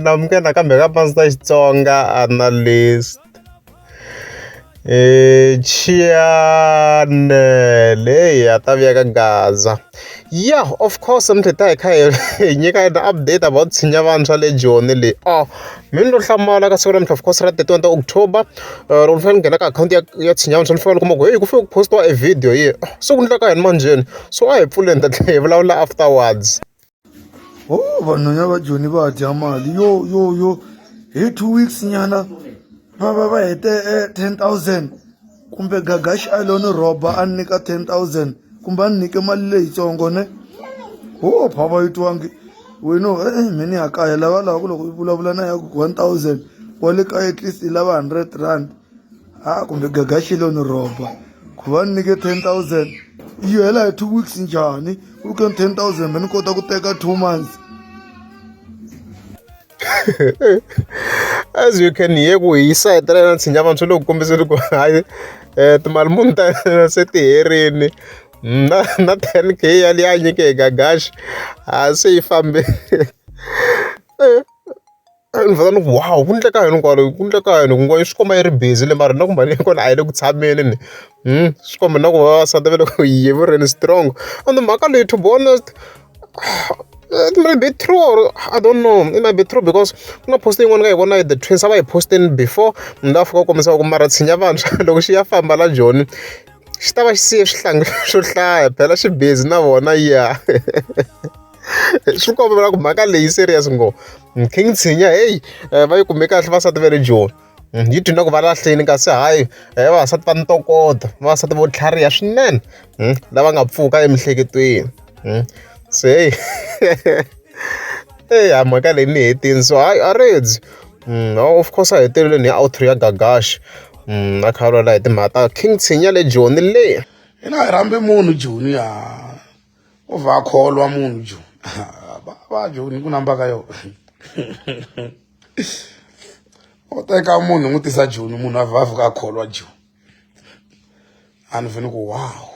namukela kambe ka Pastor Xitsonga analyst. Channel atavia ka Gaza. Yeah, of course mtheta hi kha hi nyika update about Tshinya Vantshwa le Joni le. Mimi ndo hlamala ka siku of course ra 31 October. Ro fanele nghena ka account ya Tshinya Vantshwa ni fanele kuma ku ku fike ku postiwa a video ye. So ku ndleka yini manjeni. So a hi pfuleni ta hi vulavula afterwards. Vanhu va Joni va dya mali yo hi 2 weeks nyana va hete 10,000 kumbe Gagash alone roba a nyika 10,000 kumbe a nyike mali leyitsongo ne phava yitwangi wena mini ya kaya lava ku loko vulavula na ya 1,000 wa le kaya at least lava 100 rand kumbe Gagash alone roba ku va nyike 10,000 yi hela hi 2 weeks njhani u ke 10,000 mani kota ku teka 2 months. As you can hear ku hi side ra Tshinya Vantshwa loko kombiseni ku hayi timali muni ta se ti herini na 10k yali ya nyike hi Gagash se yi fambe ni vona ku wow ku ndleka yini ku ndleka yini ku ngo swi komba yi ri busy le mara na ku mbani kona a yi le ku tshameni ni swi komba na ku vavasati va le ku hi vurheni strong and mhaka leyi to be honest it might be true or I don't know. It might be true because I'm not posting one guy one night the twins I posting before. Ndafuka komisa ku mara Tshinya Vantshwa loko xi ya famba la Joni. Xi ta va xi siye swihlangi swo hlaya phela xi busy na vona ya. Swi kombela ku mhaka leyi serious ngo. King Tshinya hey va yi kume kahle vasati va le Joni. Yi twina ku va lahleni kasi hayi vavasati va ntokoto vavasati vo tlhariha swinene lava nga pfuka emihleketweni. Say, hey, I'm going to need it. So I read. Of course, I tell you, the outro ya Gagash. I can't like the matter. King Tshinya le Joni le. Ina rambe munhu Joni ya. Ova kholwa munhu Joni. Ba Joni ku namba ka yo. O teka munhu ngutisa Joni munhu avavu ka kholwa Joni. Ani veni ku wow.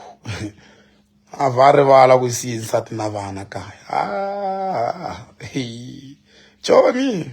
Va rivala ku siya nsati na vana kaya Joni